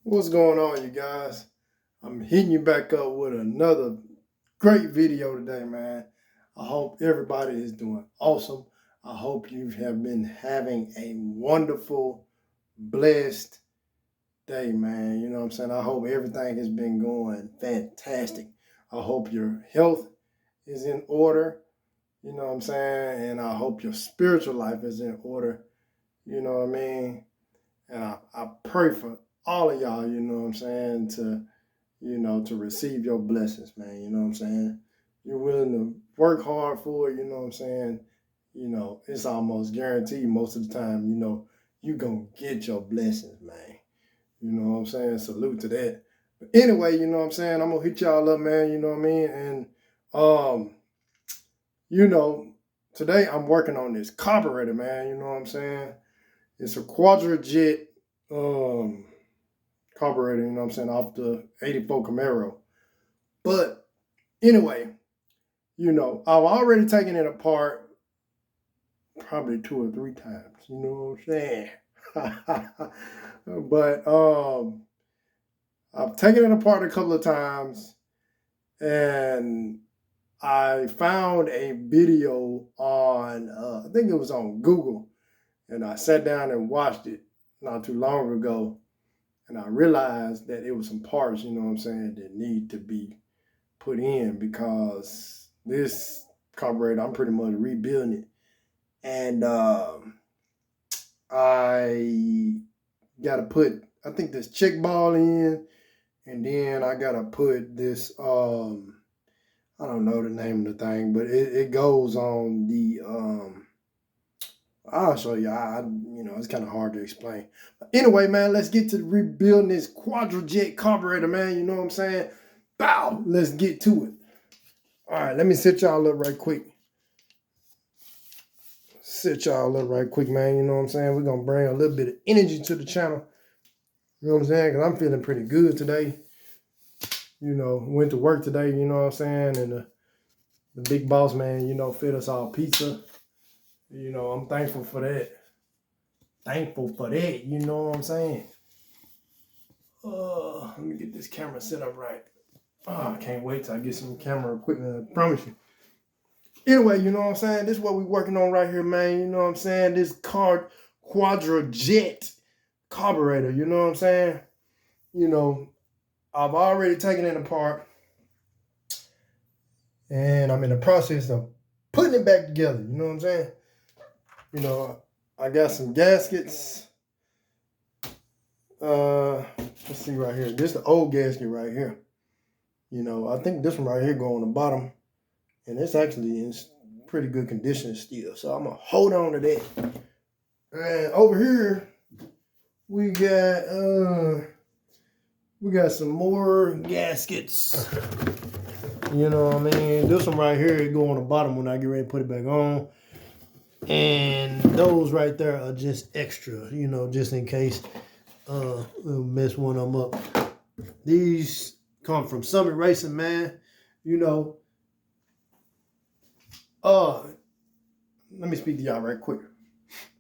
What's going on, you guys? I'm hitting you back up with another great video today, man. I hope everybody is doing awesome. I hope you have been having a wonderful, blessed day, man. You know what I'm saying? I hope everything has been going fantastic. I hope your health is in order. You know what I'm saying? And I hope your spiritual life is in order. You know what I mean? And I pray for all of y'all, you know what I'm saying, to receive your blessings, man. You know what I'm saying? You're willing to work hard for it, you know what I'm saying? It's almost guaranteed most of the time, you gonna get your blessings, man. You know what I'm saying? Salute to that. But anyway, you know what I'm saying? I'm gonna hit y'all up, man, you know what I mean? And you know, today I'm working on this carburetor, man, you know what I'm saying? It's a quadra-jet carburetor, you know what I'm saying, off the 84 Camaro. But anyway, I've already taken it apart probably 2 or 3 times, you know what I'm saying? But I've taken it apart a couple of times, and I found a video on, I think it was on Google, and I sat down and watched it not too long ago. And I realized that it was some parts, you know what I'm saying, that need to be put in, because this carburetor, I'm pretty much rebuilding it. And I got to put, I think, this check ball in. And then I got to put this, I don't know the name of the thing, but it goes on the, I'll show you. It's kind of hard to explain. But anyway, man, let's get to rebuilding this quadra-jet carburetor, man. You know what I'm saying? Bow. Let's get to it. All right, let me set y'all up right quick. Man. You know what I'm saying? We're going to bring a little bit of energy to the channel. You know what I'm saying? Because I'm feeling pretty good today. Went to work today, you know what I'm saying? And the big boss, man, fed us all pizza. I'm thankful for that. You know what I'm saying? Let me get this camera set up right. I can't wait till I get some camera equipment, I promise you. Anyway, you know what I'm saying? This is what we're working on right here, man. You know what I'm saying? This quadra-jet carburetor, you know what I'm saying? I've already taken it apart, and I'm in the process of putting it back together, you know what I'm saying? I got some gaskets. Let's see right here. This is the old gasket right here. I think this one right here go on the bottom, and it's actually in pretty good condition still. So I'm gonna hold on to that. And over here, we got some more gaskets. You know what I mean? This one right here, it go on the bottom when I get ready to put it back on. And those right there are just extra, just in case we'll mess one of them up. These come from Summit Racing, man. Let me speak to y'all right quick.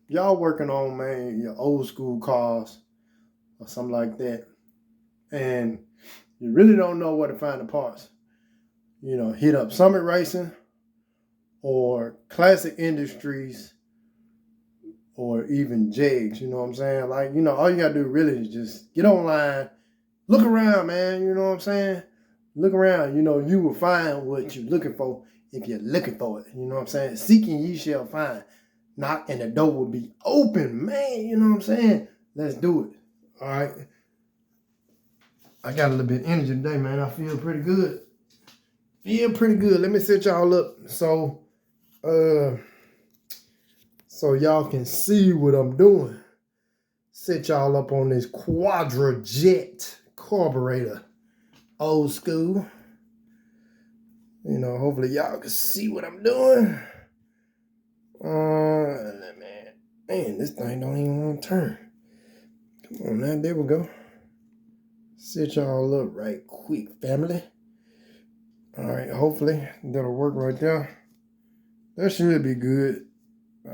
Y'all working on, man, your old school cars or something like that, and you really don't know where to find the parts. Hit up Summit Racing or Classic Industries or even Jegs, you know what I'm saying? Like, all you gotta do really is just get online, look around, man, you know what I'm saying? Look around, you will find what you're looking for if you're looking for it, you know what I'm saying? Seeking ye shall find. Knock and the door will be open, man, you know what I'm saying? Let's do it, all right? I got a little bit of energy today, man. I feel pretty good. Let me set y'all up so y'all can see what I'm doing. Set y'all up on this quadra-jet carburetor. Old school. Hopefully y'all can see what I'm doing. Man, this thing don't even want to turn. Come on now, there we go. Set y'all up right quick, family. All right, hopefully that'll work right there. That should be good.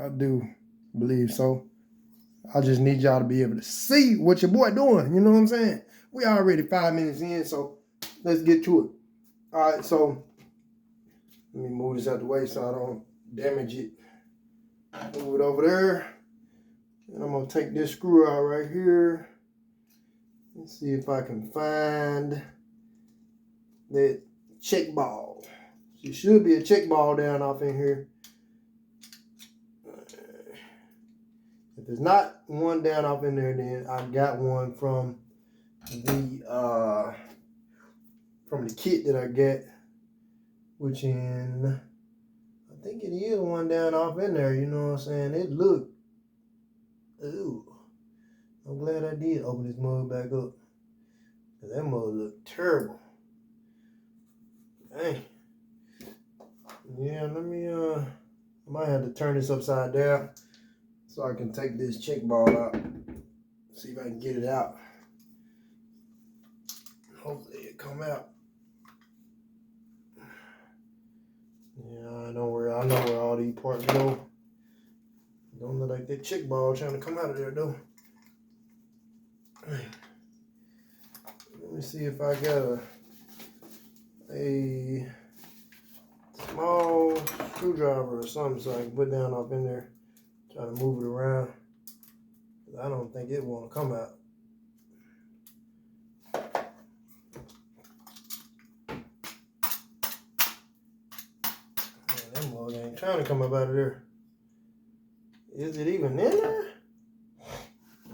I do believe so. I just need y'all to be able to see what your boy doing. You know what I'm saying? we already 5 minutes in, so let's get to it. All right, so let me move this out the way so I don't damage it. Move it over there. And I'm gonna take this screw out right here. Let's see if I can find that check ball. There should be a check ball down off in here. If there's not one down off in there, then I got one from the kit that I get, which I think it is one down off in there. You know what I'm saying? It looked. Ooh, I'm glad I did open this mug back up. That mug looked terrible. Dang. Yeah, let me I might have to turn this upside down so I can take this check ball out. See if I can get it out. Hopefully it come out. Yeah, I know where all these parts go. Don't look like that check ball trying to come out of there though. Let me see if I got a small screwdriver or something so I can put down off in there. Try to move it around. I don't think it want to come out. Man, that mug ain't trying to come up out of there. Is it even in there?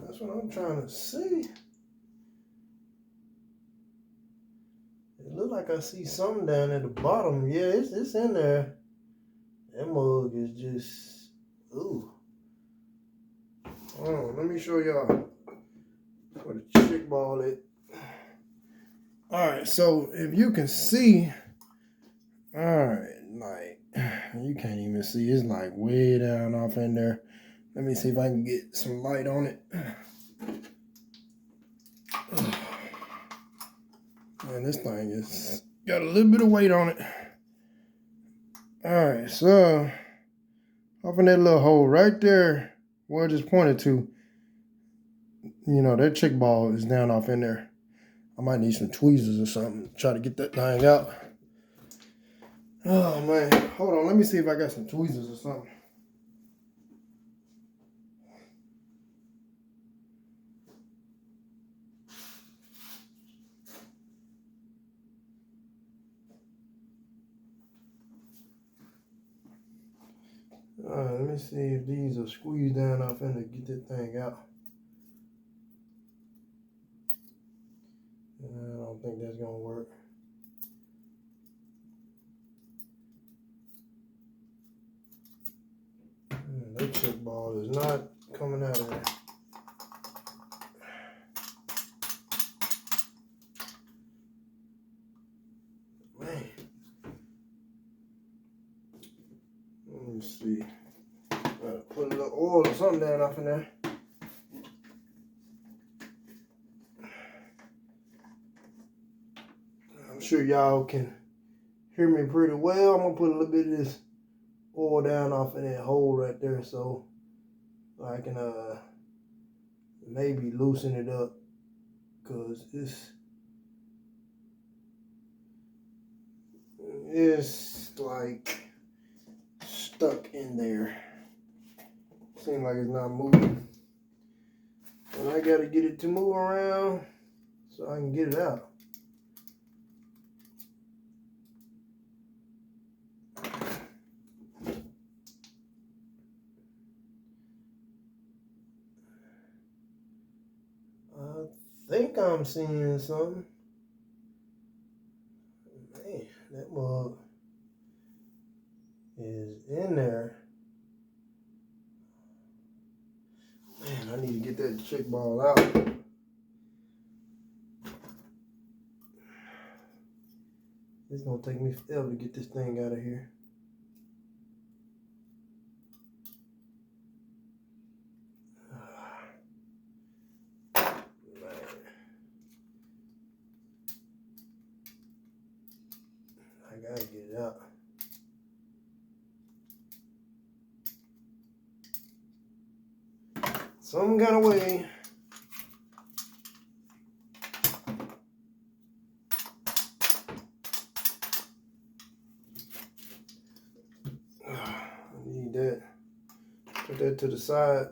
That's what I'm trying to see. It look like I see something down at the bottom. Yeah, it's in there. That mug is just, ooh. Hold on, let me show y'all where the check ball is. Alright, so if you can see, alright, like, you can't even see. It's like way down off in there. Let me see if I can get some light on it. Man, this thing is got a little bit of weight on it. Alright, so off in that little hole right there where I just pointed to, you know, that check ball is down off in there. I might need some tweezers or something to try to get that thing out. Oh man, hold on, let me see if I got some tweezers or something. Alright, let me see if these are squeezed down off in to get that thing out. I don't think that's gonna work. That check ball is not coming out of there. Man. Let me see. Put a little oil or something down off in there. I'm sure y'all can hear me pretty well. I'm gonna put a little bit of this oil down off in that hole right there so I can maybe loosen it up, because it's like stuck in there. Seems like it's not moving. And I gotta get it to move around so I can get it out. I think I'm seeing something. Man, that mug is in there. Man, I need to get that check ball out. It's gonna take me forever to get this thing out of here. I gotta get it out. Some kind of way. put that to the side.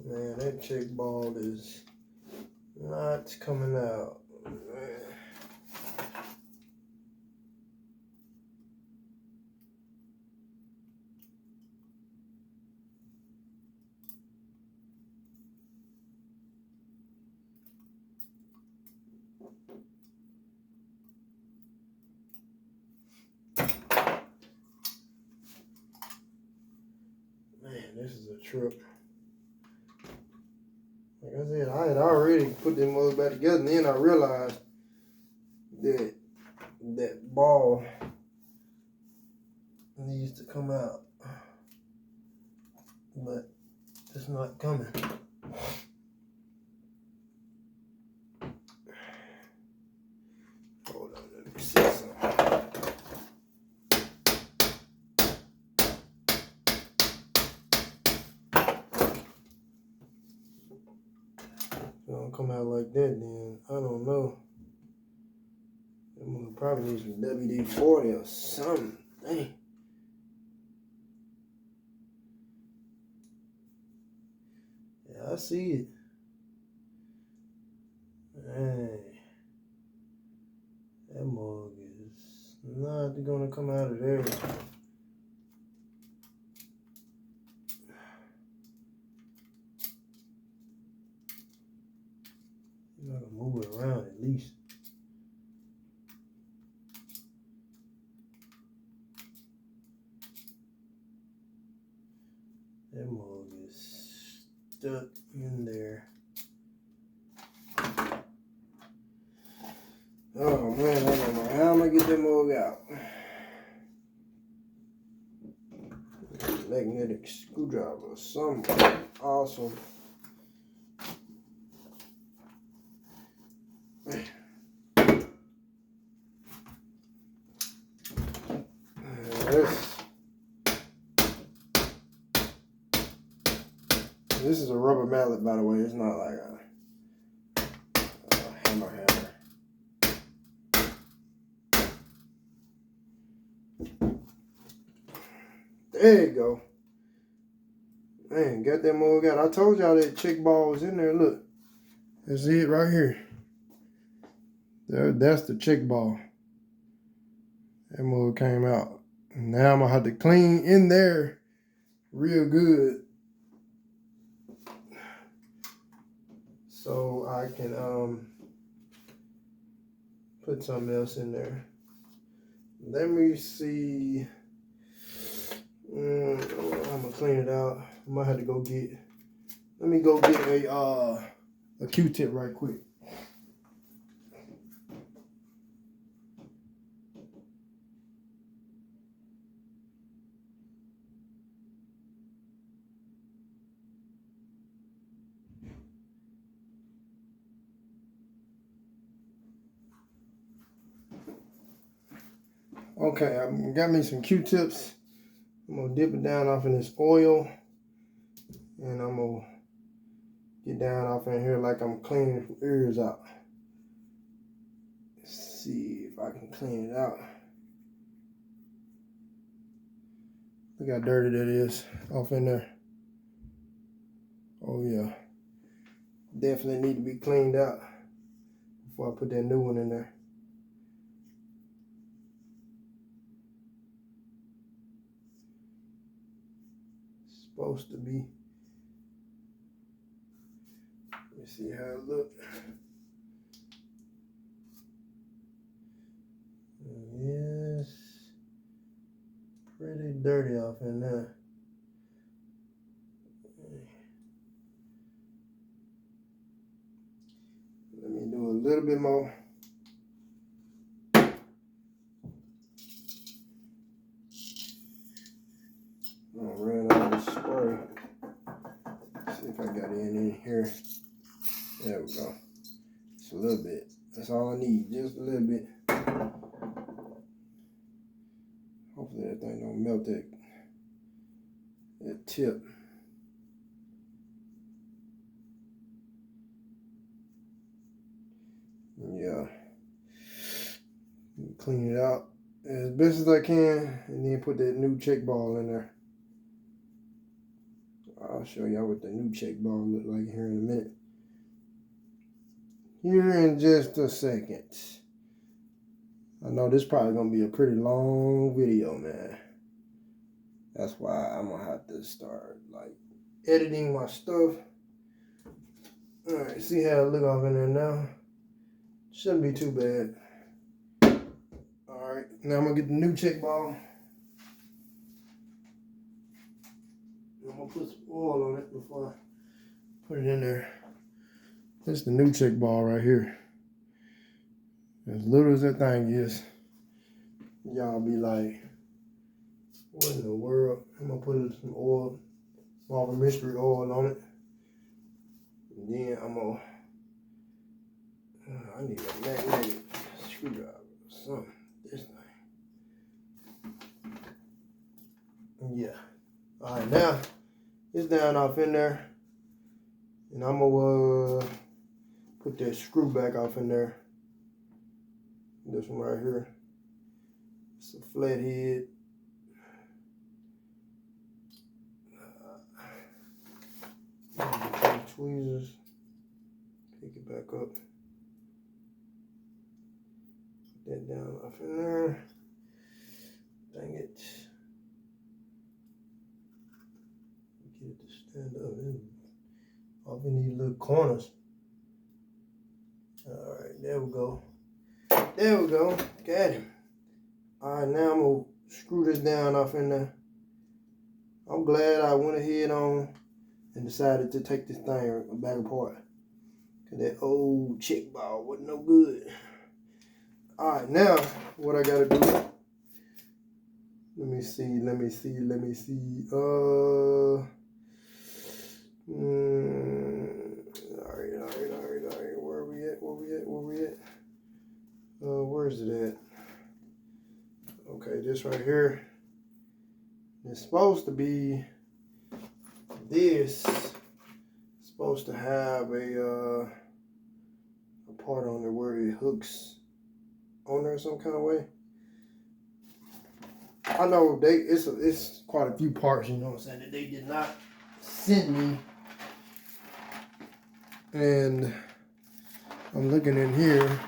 Man, that check ball is not coming out. Man, this is a trip. Like I said, I had already put them motors back together, and then I realized that that ball needs to come out, but it's not coming. Hold on, let me see something. If it don't come out like that, then I don't know. I'm gonna probably need some WD-40 or something. Dang. Yeah, I see it. Dang. That mug is not gonna come out of there. You gotta move it around at least. That mug is stuck in there. Oh man, I don't know how I'm gonna get that mug out. Magnetic screwdriver or something awesome. This is a rubber mallet, by the way. It's not like a hammer. There you go. Man, got that mug out. I told y'all that check ball was in there. Look. That's it right here. That's the check ball. That mug came out. And now I'm going to have to clean in there real good, so I can put something else in there. Let me see. I'm gonna clean it out. I might have to go get. Let me go get a Q-tip right quick. Okay, I got me some Q-tips. I'm gonna dip it down off in this oil, and I'm gonna get down off in here like I'm cleaning ears out. Let's see if I can clean it out. Look how dirty that is off in there. Oh yeah, definitely need to be cleaned out before I put that new one in there. Supposed to be. Let me see how it looks. Yes, pretty dirty off in there. Let me do a little bit more. I'm gonna run out of spray. See if I got any in here. There we go. Just a little bit. That's all I need. Just a little bit. Hopefully that thing don't melt that tip. Yeah. Clean it out. as best as I can, and then put that new check ball in there. I'll show y'all what the new check ball look like here in a minute. Here in just a second. I know this probably gonna be a pretty long video, man. That's why I'm gonna have to start like editing my stuff. All right, see how it look off in there now? Shouldn't be too bad. All right, now I'm gonna get the new check ball. I'm gonna put some oil on it before I put it in there. This is the new check ball right here. As little as that thing is, y'all be like, what in the world? I'm gonna put some oil, Marvel Mystery oil on it. And then I'm gonna, I need a magnetic screwdriver or something. This thing. Yeah. All right, now it's down off in there. And I'm gonna put that screw back off in there. This one right here. It's a flat head. Tweezers. Pick it back up. Put that down off in there. Dang it. Get it to stand up off in these little corners. All right, there we go. There we go. Got him. All right, now I'm gonna screw this down off in there. I'm glad I went ahead on and decided to take this thing back apart. Cause that old check ball wasn't no good. All right, now what I gotta do? Let me see. All right. Where we at? Where is it at? Okay, this right here. It's supposed to be this. It's supposed to have a part on there where it hooks on there some kind of way. I know it's quite a few parts, you know what I'm saying, that they did not send me. And I'm looking in here,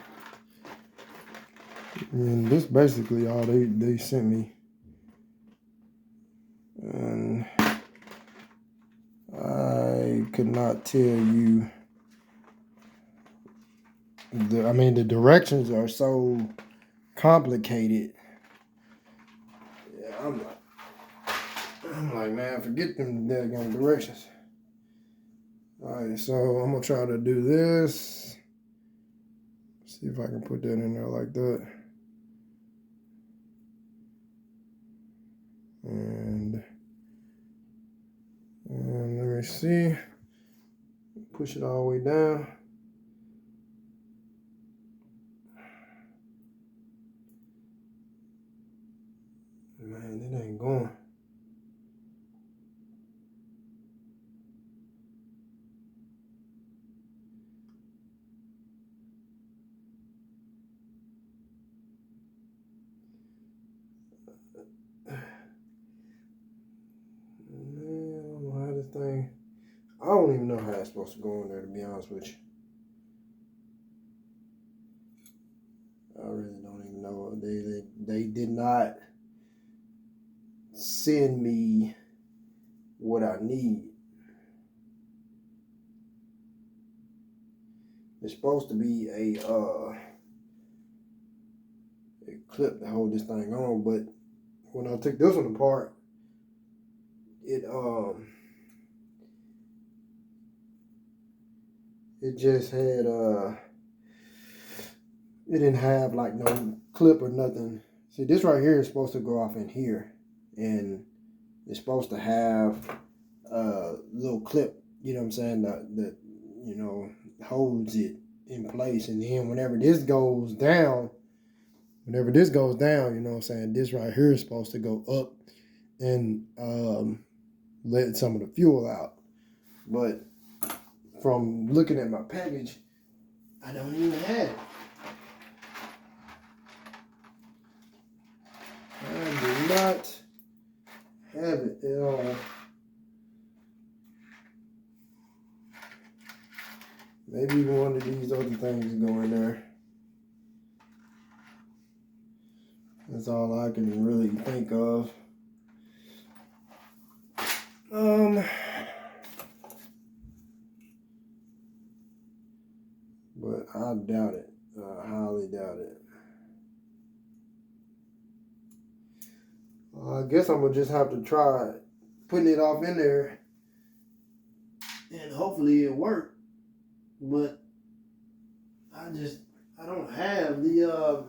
and this basically all they sent me. And I could not tell you the directions are so complicated. Yeah, I'm like, man, forget them daggone directions. All right, so I'm gonna try to do this. See if I can put that in there like that. And let me see. Push it all the way down. Man, it ain't going. I don't even know how it's supposed to go in there, to be honest with you. I really don't even know. They did not send me what I need. It's supposed to be a clip to hold this thing on, but when I took this one apart, it just had it didn't have like no clip or nothing. See, this right here is supposed to go off in here, and it's supposed to have a little clip, you know what I'm saying, that you know, holds it in place. And then whenever this goes down, you know what I'm saying, this right here is supposed to go up and let some of the fuel out. But from looking at my package, I don't even have it. not have it at all. Maybe one of these other things go in there. That's all I can really think of. But I doubt it. I highly doubt it. I guess I'm gonna just have to try putting it off in there, and hopefully it work. But I don't have the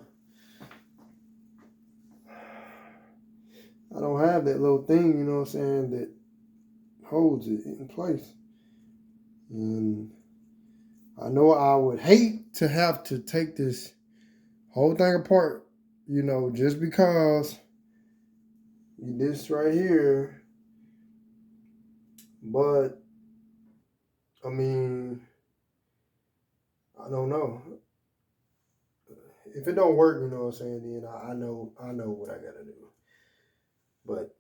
I don't have that little thing, you know what I'm saying, that holds it in place. And I know I would hate to have to take this whole thing apart, you know, just because this right here. But I mean, I don't know. If it don't work, you know what I'm saying, then I know what I gotta do. But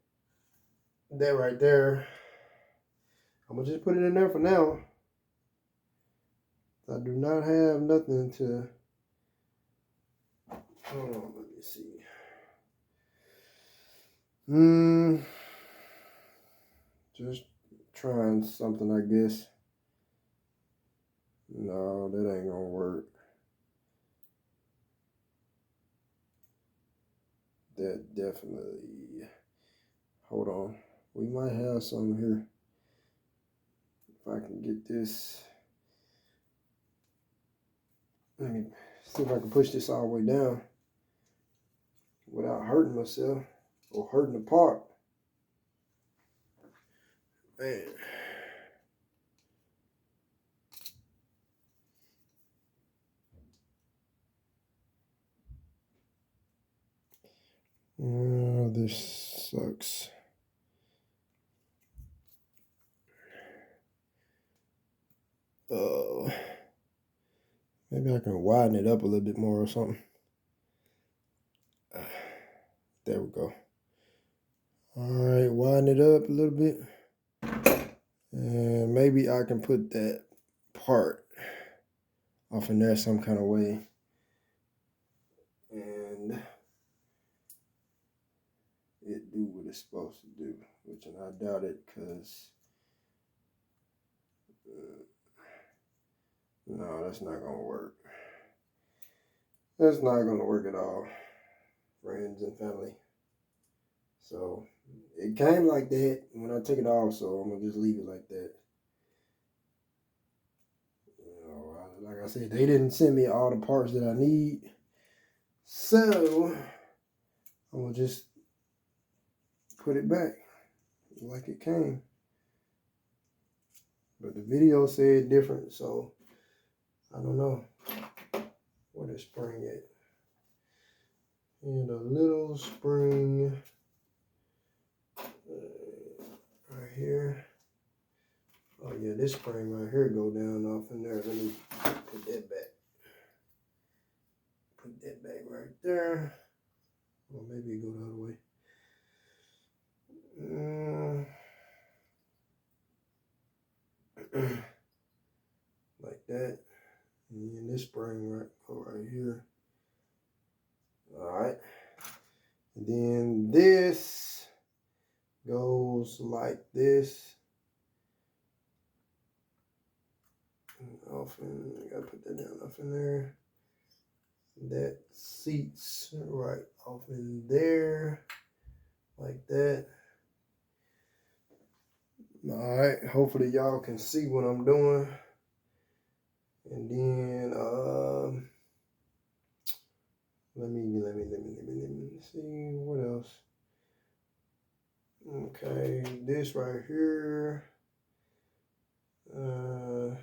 that right there, I'm gonna just put it in there for now. I do not have nothing to. Hold on, let me see. Just trying something, I guess. No, that ain't gonna work. That definitely. Hold on. We might have some here. If I can get this. Let me see if I can push this all the way down without hurting myself or hurting the part. Man. Oh, this sucks. Maybe I can widen it up a little bit more or something. There we go. All right, widen it up a little bit. And maybe I can put that part off in there some kind of way. And it do what it's supposed to do, which I doubt it, because no, that's not gonna work. That's not gonna work at all, friends and family. So it came like that when I took it off, so I'm gonna just leave it like that. You know, like I said, they didn't send me all the parts that I need, so I'm gonna just put it back like it came. But the video said different, so I don't know where the spring at. And a little spring right here. Oh yeah, this spring right here go down off in there. Let me put that back. Put that back right there. Or maybe it go the other way. Like that. And then this spring go right here. Alright. And then this goes like this. Off in, I gotta put that down off in there. That seats right off in there, like that. All right, hopefully y'all can see what I'm doing. And then let me see what else. Okay, this right here. And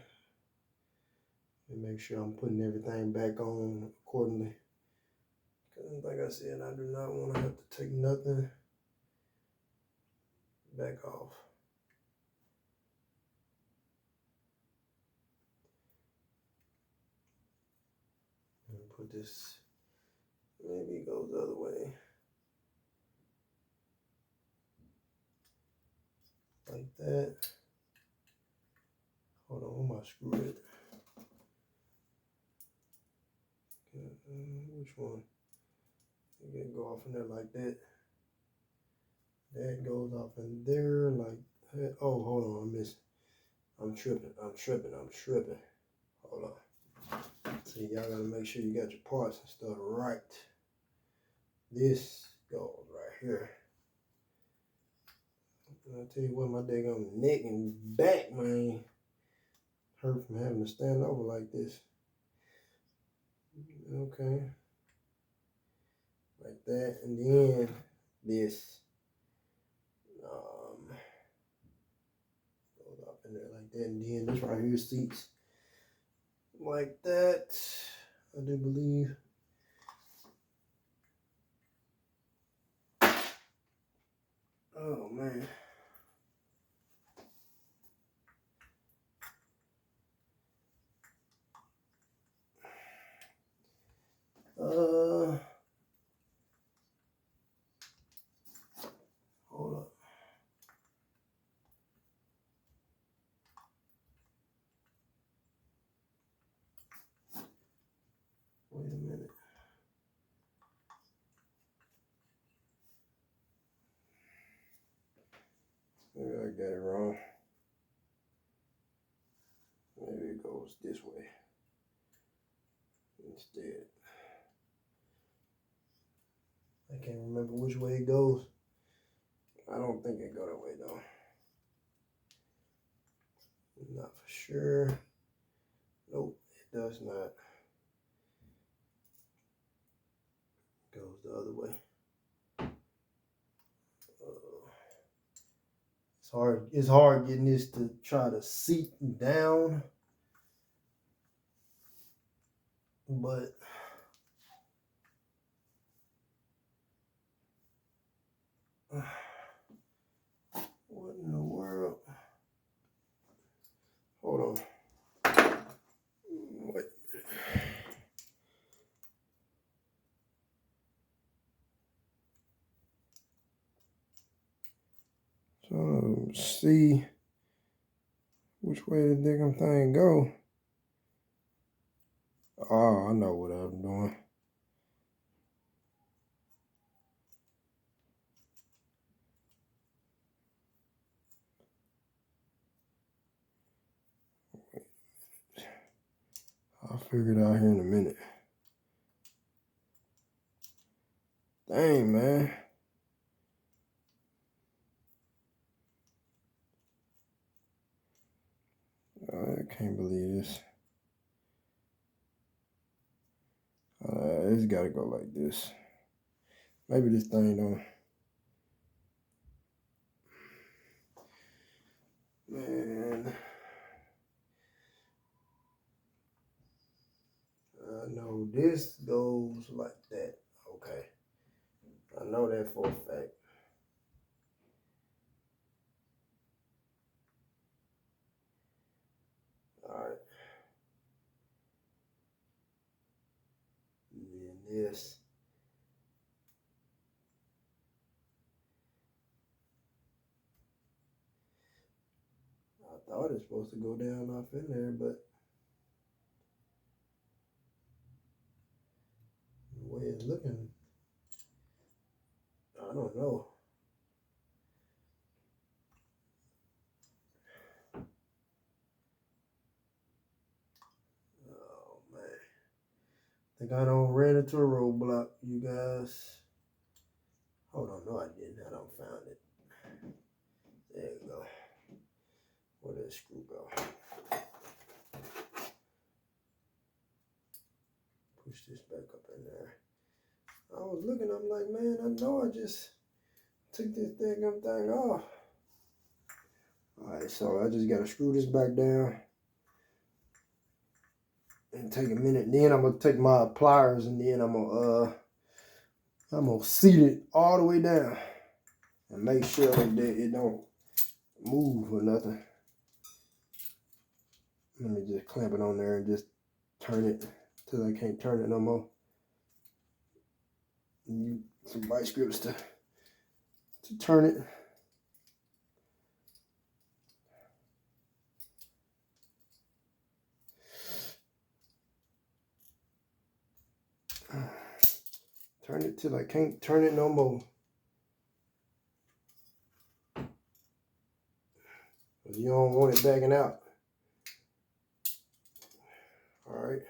make sure I'm putting everything back on accordingly. Because like I said, I do not want to have to take nothing back off. And put this, maybe it goes the other way. like that. Hold on, where my screw at? Which one? You can go off in there like that. That goes off in there like that. Oh, hold on, I missed. I'm tripping. Hold on. See, y'all gotta make sure you got your parts and stuff right. This goes right here. I'll tell you what, my daggone neck and back, man, hurt from having to stand over like this. Okay. Like that, and then this goes up in there like that, and then this right here seats like that, I do believe. Oh man. Hold up. Wait a minute. Maybe I got it wrong. Maybe it goes this way instead. I can't remember which way it goes. I don't think it go that way though. Not for sure. Nope, it does not. It goes the other way. It's hard getting this to try to seat down, but what in the world? Hold on. Wait. So see which way the damn thing go. Oh, I know what I'm doing. I'll figure it out here in a minute. Dang, man. I can't believe this. It's gotta go like this. Maybe this thing don't. Man. I know this goes like that. Okay. I know that for a fact. Alright. And then this. I thought it's supposed to go down off in there, but the way it's looking, I don't know. Oh man. I think I done ran into a roadblock, you guys. Hold on, no I didn't. I don't found it. There you go. Where did the screw go? Push this back up in there. I was looking, I'm like, man, I know I just took this thing off. Alright, so I just gotta screw this back down and take a minute. Then I'm gonna take my pliers and then I'm gonna seat it all the way down and make sure that it don't move or nothing. Let me just clamp it on there and just turn it till I can't turn it no more. Use some vice grips to turn it. Turn it till I can't turn it no more. You don't want it backing out. All right.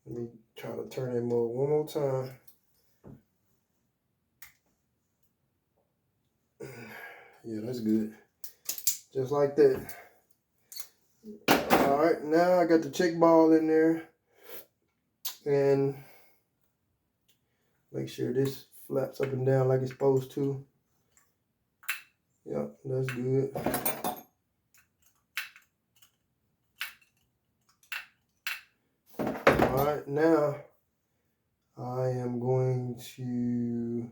Let me try to turn that motor one more time. Yeah, that's good. Just like that. All right, now I got the check ball in there. And make sure this flaps up and down like it's supposed to. Yep, that's good. All right, now I am going to,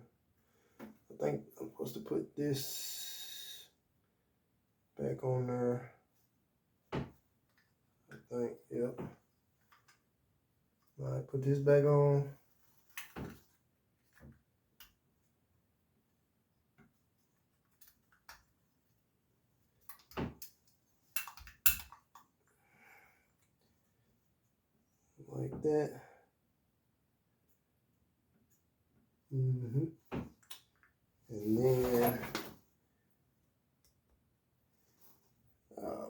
I think I'm supposed to put this back on there. I think, yep. All right, put this back on. Like that. And then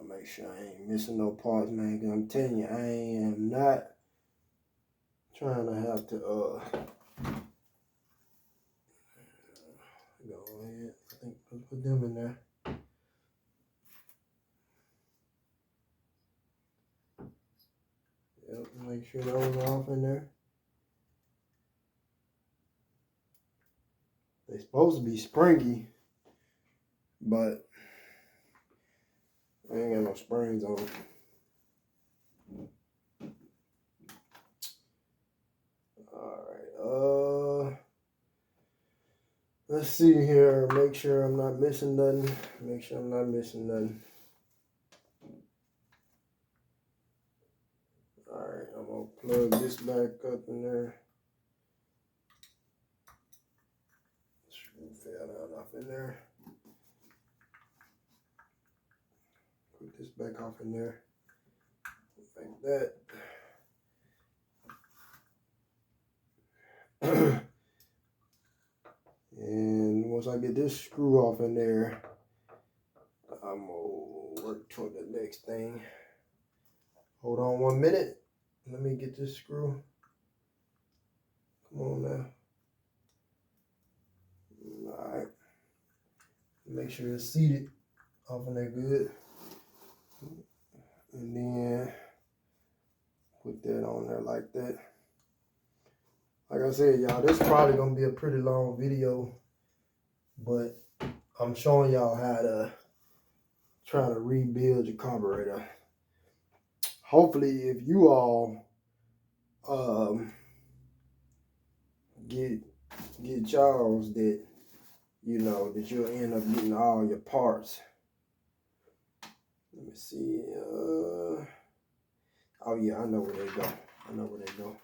make sure I ain't missing no parts, man. Cause I'm telling you, I am not trying to have to go ahead. I think let's put them in there. Yep, make sure those are off in there. They're supposed to be springy, but I ain't got no springs on them. Alright, let's see here. Make sure I'm not missing nothing. Make sure I'm not missing nothing. Alright, I'm gonna plug this back up in there. Screw fell down off in there. Put this back off in there. Like that. And once I get this screw off in there, I'm gonna work toward the next thing. Hold on 1 minute. Let me get this screw. Come on now. Alright. Make sure it's seated off in there good. And then put that on there like that. Like I said, y'all, this is probably gonna be a pretty long video, but I'm showing y'all how to try to rebuild your carburetor. Hopefully, if you all get y'all's that, you know, that you'll end up getting all your parts. Let me see. Oh yeah, I know where they go. I know where they go.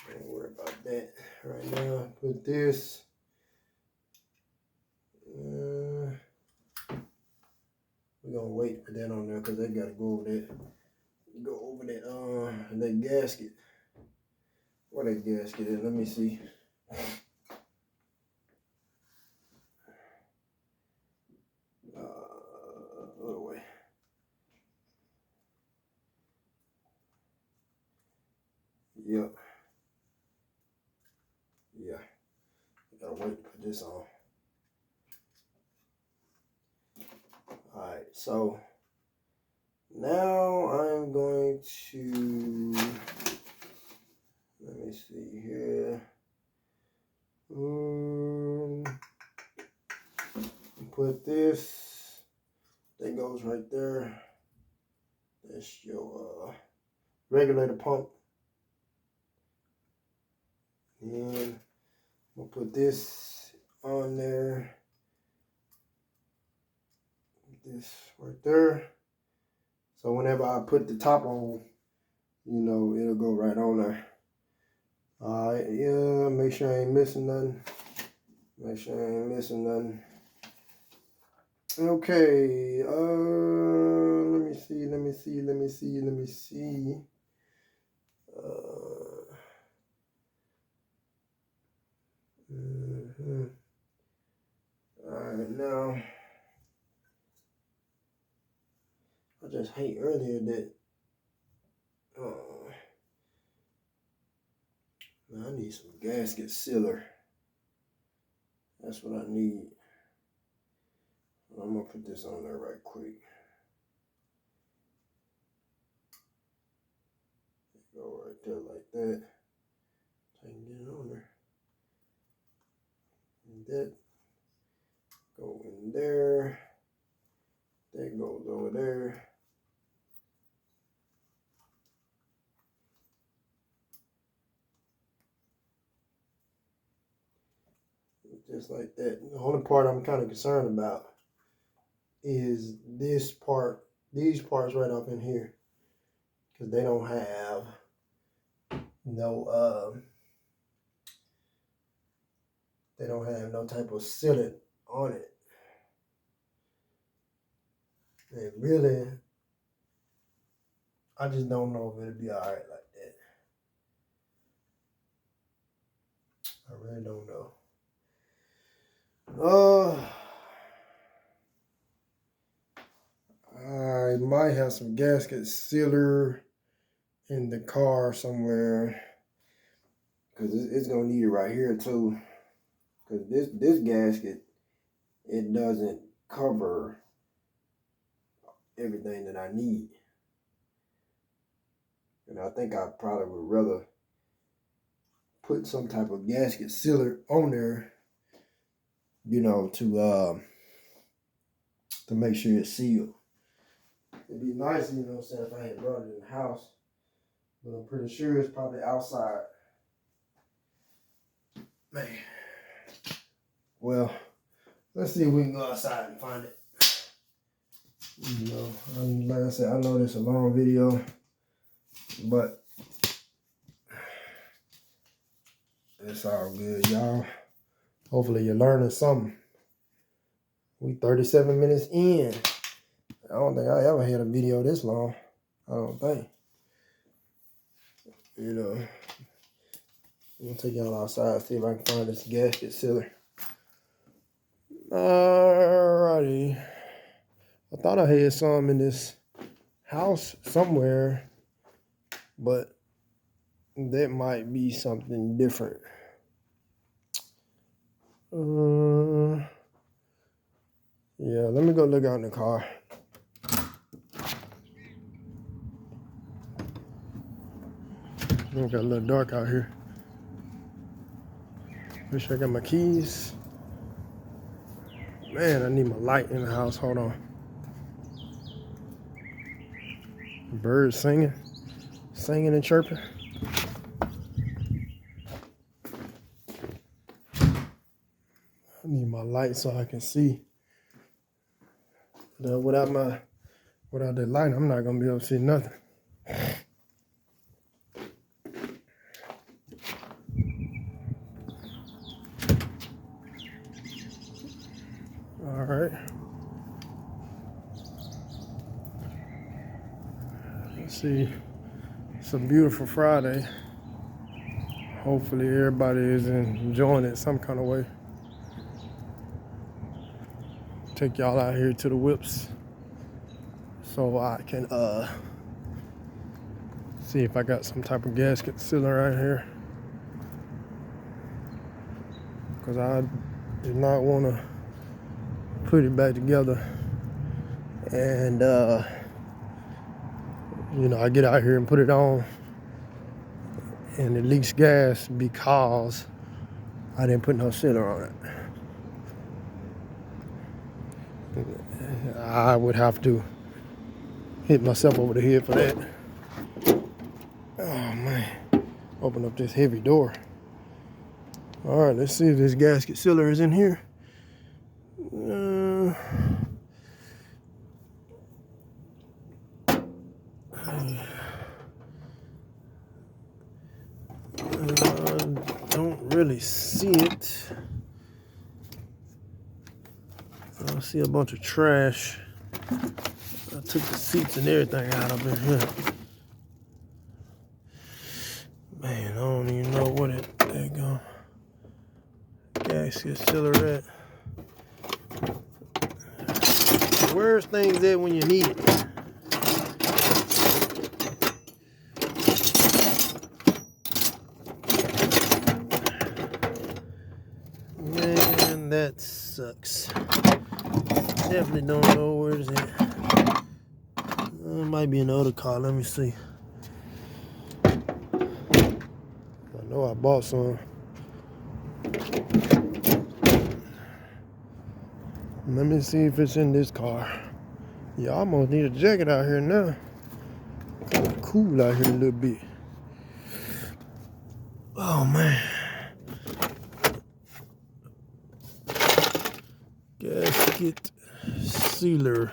Don't worry about that right now. Put this. We're gonna wait for that on there because they gotta go over that. Go over that gasket. Where that gasket is? Let me see. Other way. Yep. Yeah. Gotta wait to put this on. Alright, so now I'm going to, let me see here. Put this, that goes right there. That's your regulator pump. And we'll put this on there. This right there. So whenever I put the top on, you know, it'll go right on there. Alright, yeah, make sure I ain't missing nothing. Make sure I ain't missing nothing. Okay, let me see. just hate earlier that I need some gasket sealer. That's what I need. I'm gonna put this on there right quick. Go right there like that. So I can get it on there. And that go in there. That goes over there. Just like that. The only part I'm kind of concerned about is this part, these parts right up in here, because they don't have no they don't have no type of sealant on it. And really, I just don't know if it'll be all right like that. I really don't know. I might have some gasket sealer in the car somewhere, because it's gonna need it right here too. Because this gasket, it doesn't cover everything that I need. And I think I probably would rather put some type of gasket sealer on there, you know, to make sure it's sealed. It'd be nice, you know what I'm saying, if I had brought it in the house, but I'm pretty sure it's probably outside. Man. Well, let's see if we can go outside and find it. You know, like I said, I know this is a long video, but it's all good, y'all. Hopefully you're learning something. We 37 minutes in. I don't think I ever had a video this long. I don't think. You know, I'm gonna take y'all outside, see if I can find this gasket sealer. Alrighty. I thought I had some in this house somewhere, but that might be something different. Yeah, let me go look out in the car. It got a little dark out here. Make sure I got my keys. Man, I need my light in the house. Hold on. Birds singing and chirping. I need my light so I can see. Without that light, I'm not gonna be able to see nothing. All right. Let's see. It's a beautiful Friday. Hopefully everybody is enjoying it some kind of way. Take y'all out here to the whips so I can see if I got some type of gasket sealer right here, because I did not want to put it back together and you know, I get out here and put it on and it leaks gas because I didn't put no sealer on it. I would have to hit myself over the head for that. Oh man, open up this heavy door. All right, let's see if this gasket sealer is in here. Don't really see it. I see a bunch of trash. I took the seats and everything out of it here. Man, I don't even know what it. There you go. Gasket sealer at. Where's things at when you need it? That sucks. Definitely don't know where it's at. It might be in the other car. Let me see. I know I bought some. Let me see if it's in this car. Yeah, I almost need a jacket out here now. Kinda cool out here a little bit. Oh man. Gasket sealer.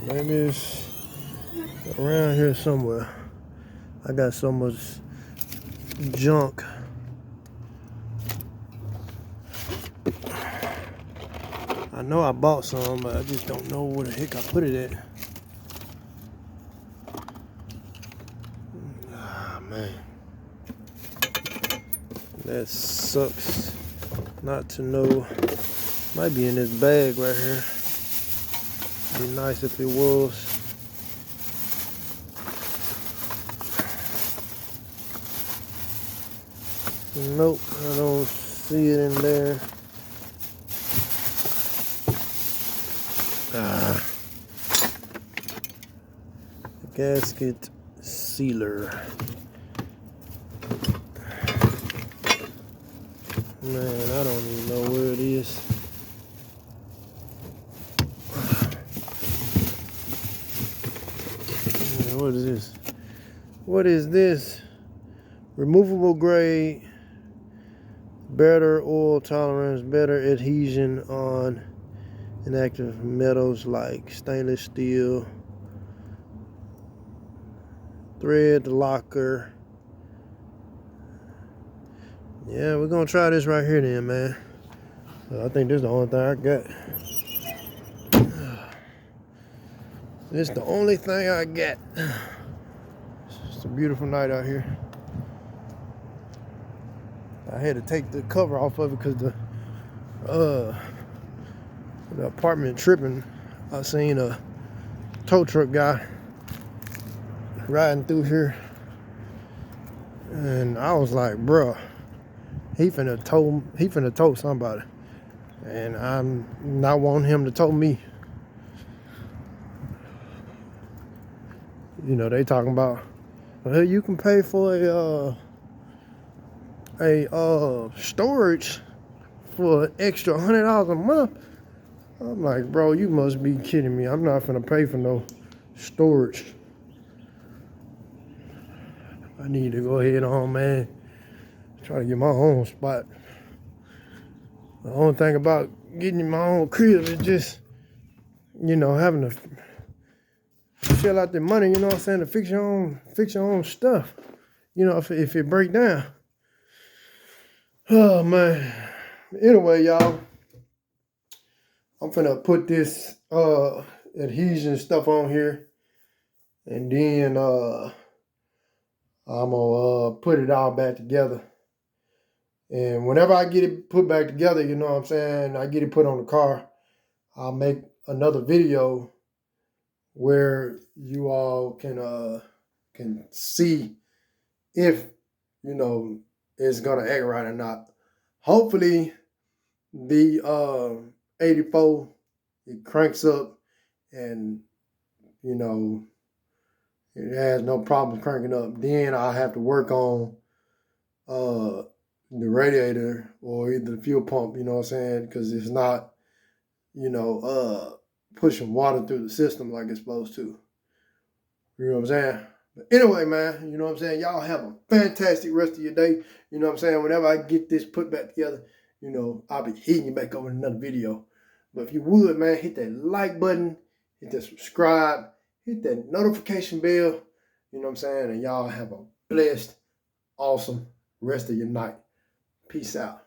Maybe it's around here somewhere. I got so much junk. I know I bought some, but I just don't know where the heck I put it at. Ah, man. That sucks not to know. Might be in this bag right here. Be nice if it was. Nope, I don't see it in there. Gasket sealer. Man, I don't even know where it is. Man, what is this? What is this? Removable grade, better oil tolerance, better adhesion on inactive metals like stainless steel, thread locker. Yeah, we're gonna try this right here then, man. I think this is the only thing I got. This is the only thing I got. It's a beautiful night out here. I had to take the cover off of it because the apartment tripping. I seen a tow truck guy riding through here, and I was like, bruh, he finna tow somebody, and I'm not wanting him to tow me. You know, they talking about, well, you can pay for a storage for an extra $100 a month. I'm like, bro, you must be kidding me. I'm not finna pay for no storage. I need to go ahead on, man. Try to get my own spot. The only thing about getting in my own crib is just, you know, having to shell out the money, you know what I'm saying, to fix your own stuff. You know, if it break down. Oh man. Anyway, y'all, I'm finna put this adhesion stuff on here, and then I'm gonna put it all back together. And whenever I get it put back together, you know what I'm saying, I get it put on the car, I'll make another video where you all can see if, you know, it's gonna act right or not. Hopefully the 84, it cranks up and, you know, it has no problem cranking up. Then I'll have to work on the radiator or either the fuel pump, you know what I'm saying, because it's not, you know, pushing water through the system like it's supposed to. You know what I'm saying? But anyway, man, you know what I'm saying? Y'all have a fantastic rest of your day. You know what I'm saying? Whenever I get this put back together, you know, I'll be hitting you back over another video. But if you would, man, hit that like button, hit that subscribe, hit that notification bell. You know what I'm saying? And y'all have a blessed, awesome rest of your night. Peace out.